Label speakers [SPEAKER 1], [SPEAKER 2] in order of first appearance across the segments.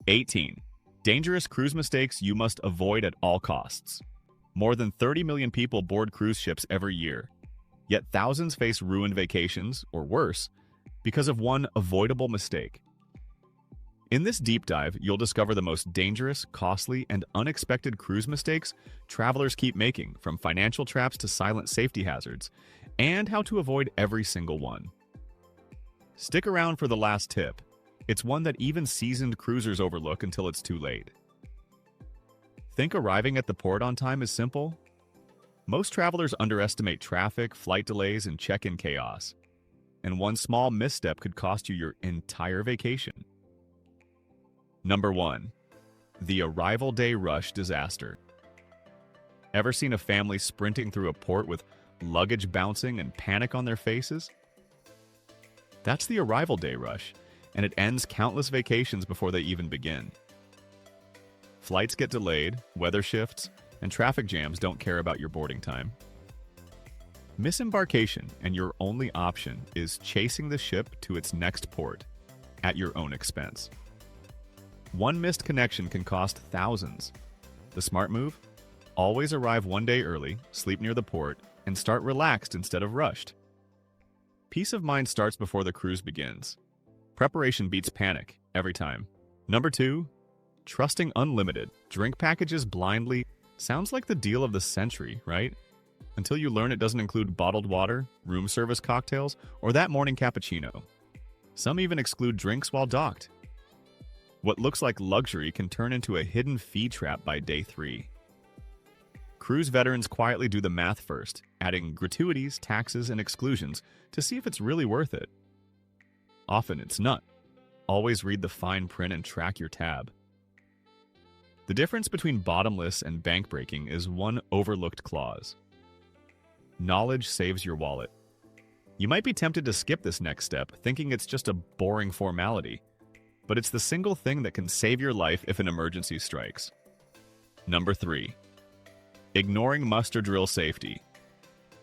[SPEAKER 1] 18. Dangerous cruise mistakes you must avoid at all costs. More than 30 million people board cruise ships every year, yet thousands face ruined vacations, or worse, because of one avoidable mistake. In this deep dive, you'll discover the most dangerous, costly, and unexpected cruise mistakes travelers keep making, from financial traps to silent safety hazards, and how to avoid every single one. Stick around for the last tip. It's one that even seasoned cruisers overlook until it's too late. Think arriving at the port on time is simple? Most travelers underestimate traffic, flight delays, and check-in chaos. And one small misstep could cost you your entire vacation. Number 1. The arrival day rush disaster. Ever seen a family sprinting through a port with luggage bouncing and panic on their faces? That's the arrival day rush, and it ends countless vacations before they even begin. Flights get delayed, weather shifts, and traffic jams don't care about your boarding time. Misembarkation, and your only option is chasing the ship to its next port at your own expense. One missed connection can cost thousands. The smart move? Always arrive one day early, sleep near the port, and start relaxed instead of rushed. Peace of mind starts before the cruise begins. Preparation beats panic, every time. Number 2. Trusting unlimited drink packages blindly sounds like the deal of the century, right? Until you learn it doesn't include bottled water, room service cocktails, or that morning cappuccino. Some even exclude drinks while docked. What looks like luxury can turn into a hidden fee trap by day 3. Cruise veterans quietly do the math first, adding gratuities, taxes, and exclusions to see if it's really worth it. Often it's not. Always read the fine print and track your tab. The difference between bottomless and bank breaking is one overlooked clause. Knowledge saves your wallet. You might be tempted to skip this next step, thinking it's just a boring formality, but it's the single thing that can save your life if an emergency strikes. Number 3. Ignoring muster drill safety.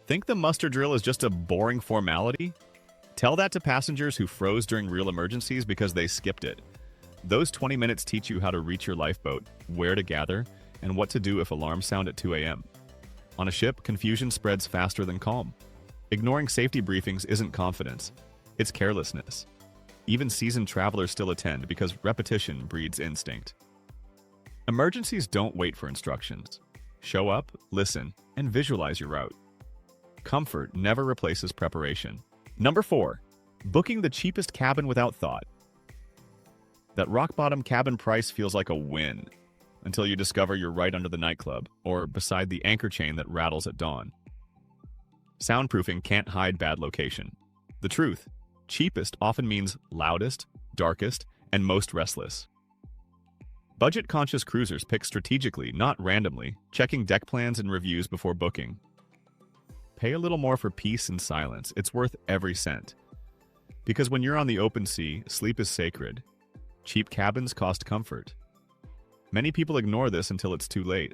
[SPEAKER 1] Think the muster drill is just a boring formality? Tell that to passengers who froze during real emergencies because they skipped it. Those 20 minutes teach you how to reach your lifeboat, where to gather, and what to do if alarms sound at 2 a.m. On a ship, confusion spreads faster than calm. Ignoring safety briefings isn't confidence, it's carelessness. Even seasoned travelers still attend because repetition breeds instinct. Emergencies don't wait for instructions. Show up, listen, and visualize your route. Comfort never replaces preparation. Number 4. Booking the cheapest cabin without thought. That rock-bottom cabin price feels like a win, until you discover you're right under the nightclub, or beside the anchor chain that rattles at dawn. Soundproofing can't hide bad location. The truth: cheapest often means loudest, darkest, and most restless. Budget-conscious cruisers pick strategically, not randomly, checking deck plans and reviews before booking. Pay a little more for peace and silence. It's worth every cent. Because when you're on the open sea, sleep is sacred. Cheap cabins cost comfort. Many people ignore this until it's too late.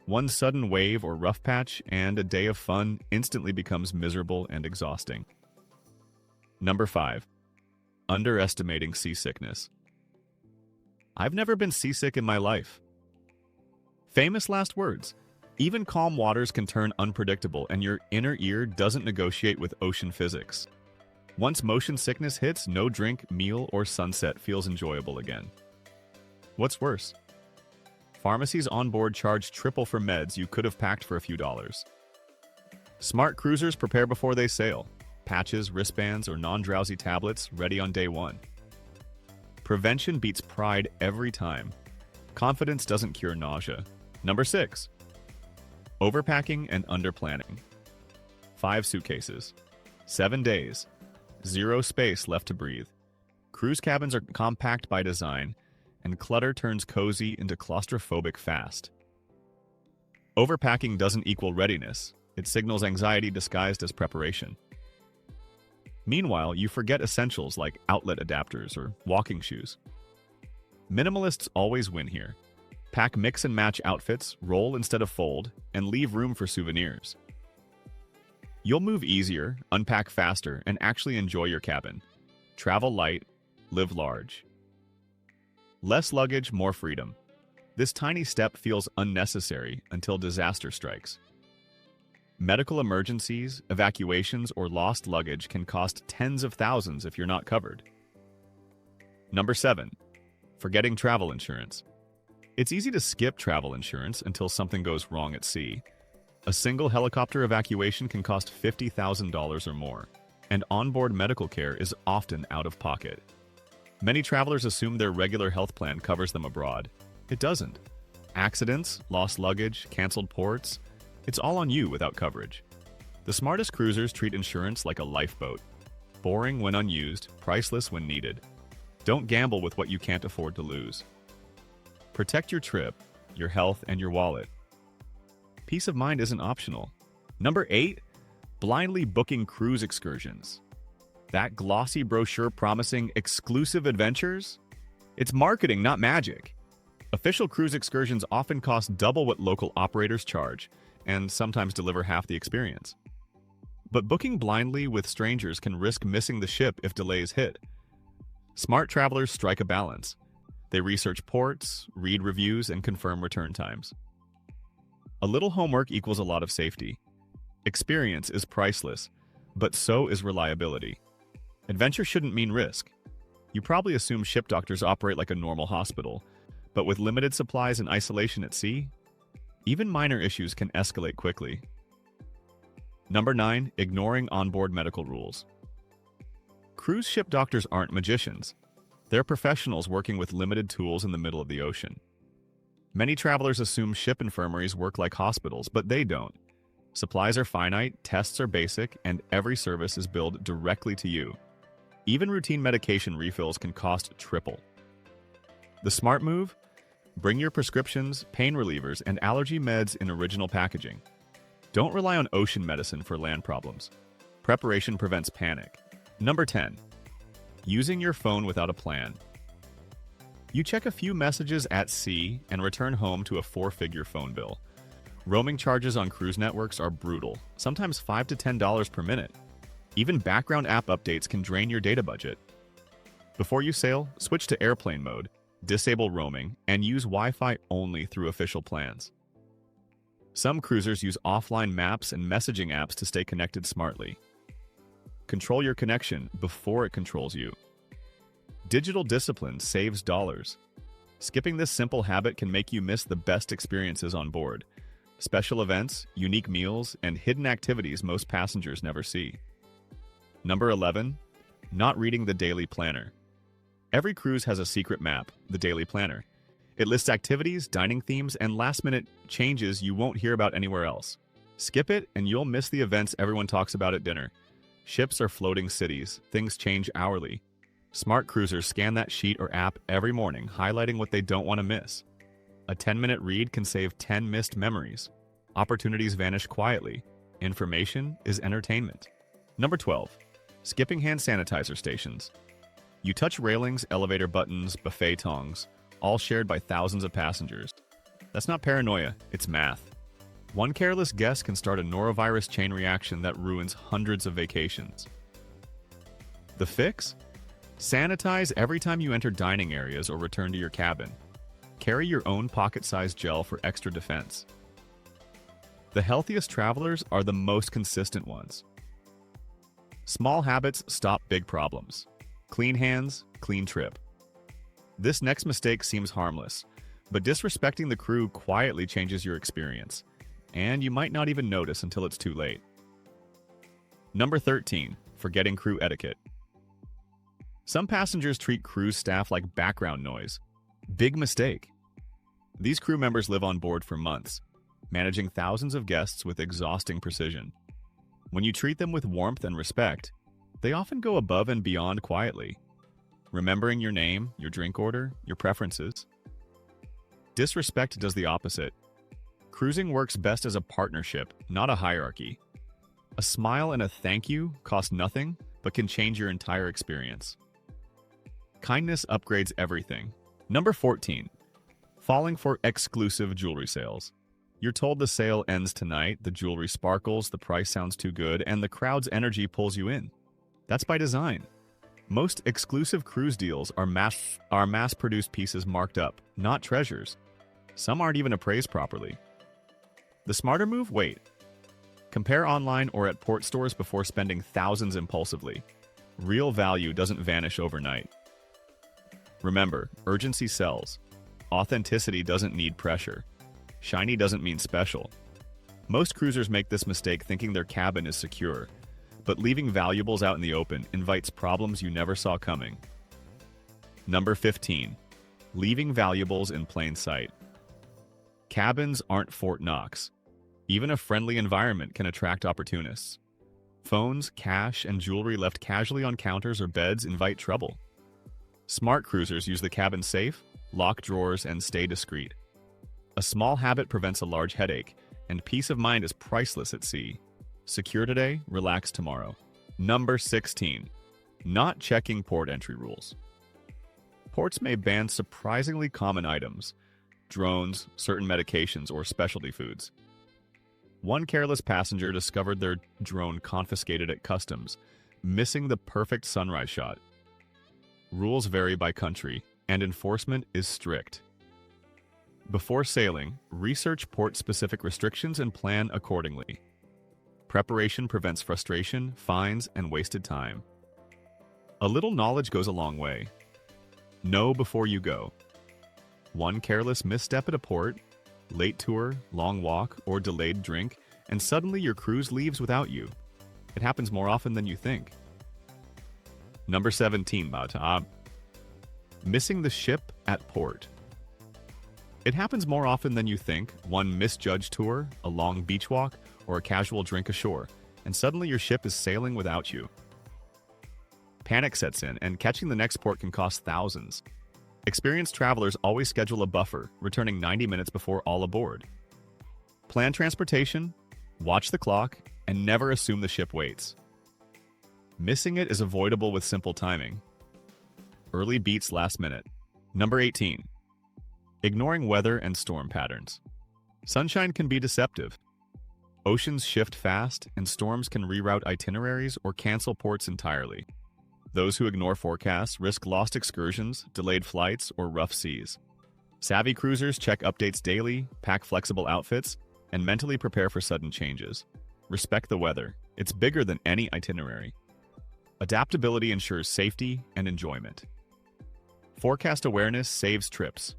[SPEAKER 1] One sudden wave or rough patch, and a day of fun instantly becomes miserable and exhausting. Number 5. Underestimating seasickness. I've never been seasick in my life. Famous last words. Even calm waters can turn unpredictable, and your inner ear doesn't negotiate with ocean physics. Once motion sickness hits, no drink, meal, or sunset feels enjoyable again. What's worse? Pharmacies on board charge triple for meds you could have packed for a few dollars. Smart cruisers prepare before they sail. Patches, wristbands, or non-drowsy tablets ready on day 1. Prevention beats pride every time. Confidence doesn't cure nausea. Number 6. Overpacking and underplanning. 5 suitcases. 7 days. 0 space left to breathe. Cruise cabins are compact by design, and clutter turns cozy into claustrophobic fast. Overpacking doesn't equal readiness. It signals anxiety disguised as preparation. Meanwhile, you forget essentials like outlet adapters or walking shoes. Minimalists always win here. Pack mix and match outfits, roll instead of fold, and leave room for souvenirs. You'll move easier, unpack faster, and actually enjoy your cabin. Travel light, live large. Less luggage, more freedom. This tiny step feels unnecessary until disaster strikes. Medical emergencies, evacuations, or lost luggage can cost tens of thousands if you're not covered. Number 7. Forgetting travel insurance. It's easy to skip travel insurance until something goes wrong at sea. A single helicopter evacuation can cost $50,000 or more, and onboard medical care is often out of pocket. Many travelers assume their regular health plan covers them abroad. It doesn't. Accidents, lost luggage, canceled ports, it's all on you without coverage. The smartest cruisers treat insurance like a lifeboat. Boring when unused, priceless when needed. Don't gamble with what you can't afford to lose. Protect your trip, your health, and your wallet. Peace of mind isn't optional. Number 8. Blindly booking cruise excursions. That glossy brochure promising exclusive adventures? It's marketing, not magic. Official cruise excursions often cost double what local operators charge, and sometimes deliver half the experience. But booking blindly with strangers can risk missing the ship if delays hit. Smart travelers strike a balance. They research ports, read reviews, and confirm return times. A little homework equals a lot of safety. Experience is priceless, but so is reliability. Adventure shouldn't mean risk. You probably assume ship doctors operate like a normal hospital, but with limited supplies and isolation at sea, even minor issues can escalate quickly. Number 9. Ignoring onboard medical rules. Cruise ship doctors aren't magicians. They're professionals working with limited tools in the middle of the ocean. Many travelers assume ship infirmaries work like hospitals, but they don't. Supplies are finite, tests are basic, and every service is billed directly to you. Even routine medication refills can cost triple. The smart move? Bring your prescriptions, pain relievers, and allergy meds in original packaging. Don't rely on ocean medicine for land problems. Preparation prevents panic. Number 10. Using your phone without a plan. You check a few messages at sea and return home to a 4-figure phone bill. Roaming charges on cruise networks are brutal, sometimes $5 to $10 per minute. Even background app updates can drain your data budget. Before you sail, switch to airplane mode, disable roaming, and use Wi-Fi only through official plans. Some cruisers use offline maps and messaging apps to stay connected smartly. Control your connection before it controls you. Digital discipline saves dollars. Skipping this simple habit can make you miss the best experiences on board. Special events, unique meals, and hidden activities most passengers never see. Number 11. Not reading the daily planner. Every cruise has a secret map, the daily planner. It lists activities, dining themes, and last-minute changes you won't hear about anywhere else. Skip it, and you'll miss the events everyone talks about at dinner. Ships are floating cities. Things change hourly. Smart cruisers scan that sheet or app every morning, highlighting what they don't want to miss. A 10-minute read can save 10 missed memories. Opportunities vanish quietly. Information is entertainment. Number 12. Skipping hand sanitizer stations. You touch railings, elevator buttons, buffet tongs, all shared by thousands of passengers. That's not paranoia, it's math. One careless guest can start a norovirus chain reaction that ruins hundreds of vacations. The fix? Sanitize every time you enter dining areas or return to your cabin. Carry your own pocket-sized gel for extra defense. The healthiest travelers are the most consistent ones. Small habits stop big problems. Clean hands, clean trip. This next mistake seems harmless, but disrespecting the crew quietly changes your experience, and you might not even notice until it's too late. Number 13. Forgetting crew etiquette. Some passengers treat cruise staff like background noise. Big mistake. These crew members live on board for months, managing thousands of guests with exhausting precision. When you treat them with warmth and respect, they often go above and beyond quietly, remembering your name, your drink order, your preferences. Disrespect does the opposite. Cruising works best as a partnership, not a hierarchy. A smile and a thank you cost nothing, but can change your entire experience. Kindness upgrades everything. Number 14. Falling for exclusive jewelry sales. You're told the sale ends tonight, the jewelry sparkles, the price sounds too good, and the crowd's energy pulls you in. That's by design. Most exclusive cruise deals are mass-produced pieces marked up, not treasures. Some aren't even appraised properly. The smarter move? Wait. Compare online or at port stores before spending thousands impulsively. Real value doesn't vanish overnight. Remember, urgency sells. Authenticity doesn't need pressure. Shiny doesn't mean special. Most cruisers make this mistake thinking their cabin is secure, but leaving valuables out in the open invites problems you never saw coming. Number 15. Leaving valuables in plain sight. Cabins aren't Fort Knox. Even a friendly environment can attract opportunists. Phones, cash, and jewelry left casually on counters or beds invite trouble. Smart cruisers use the cabin safe, lock drawers, and stay discreet. A small habit prevents a large headache, and peace of mind is priceless at sea. Secure today, relax tomorrow. Number 16. Not checking port entry rules. Ports may ban surprisingly common items: drones, certain medications, or specialty foods. One careless passenger discovered their drone confiscated at customs, missing the perfect sunrise shot. Rules vary by country, and enforcement is strict. Before sailing, research port-specific restrictions and plan accordingly. Preparation prevents frustration, fines, and wasted time. A little knowledge goes a long way. Know before you go. One careless misstep at a port, late tour, long walk, or delayed drink, and suddenly your cruise leaves without you. It happens more often than you think. Number 17. Missing the ship at port. It happens more often than you think. One misjudged tour, a long beach walk, or a casual drink ashore, and suddenly your ship is sailing without you. Panic sets in, and catching the next port can cost thousands. Experienced travelers always schedule a buffer, returning 90 minutes before all aboard. Plan transportation, watch the clock, and never assume the ship waits. Missing it is avoidable with simple timing. Early beats last minute. Number 18. Ignoring weather and storm patterns. Sunshine can be deceptive. Oceans shift fast, and storms can reroute itineraries or cancel ports entirely. Those who ignore forecasts risk lost excursions, delayed flights, or rough seas. Savvy cruisers check updates daily, pack flexible outfits, and mentally prepare for sudden changes. Respect the weather. It's bigger than any itinerary. Adaptability ensures safety and enjoyment. Forecast awareness saves trips.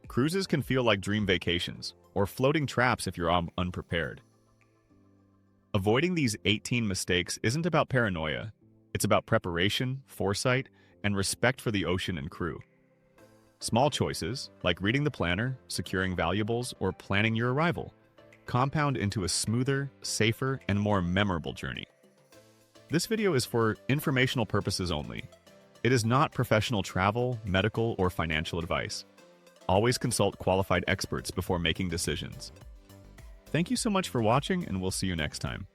[SPEAKER 1] Cruises can feel like dream vacations, or floating traps if you're unprepared. Avoiding these 18 mistakes isn't about paranoia. It's about preparation, foresight, and respect for the ocean and crew. Small choices, like reading the planner, securing valuables, or planning your arrival, compound into a smoother, safer, and more memorable journey. This video is for informational purposes only. It is not professional travel, medical, or financial advice. Always consult qualified experts before making decisions. Thank you so much for watching, and we'll see you next time.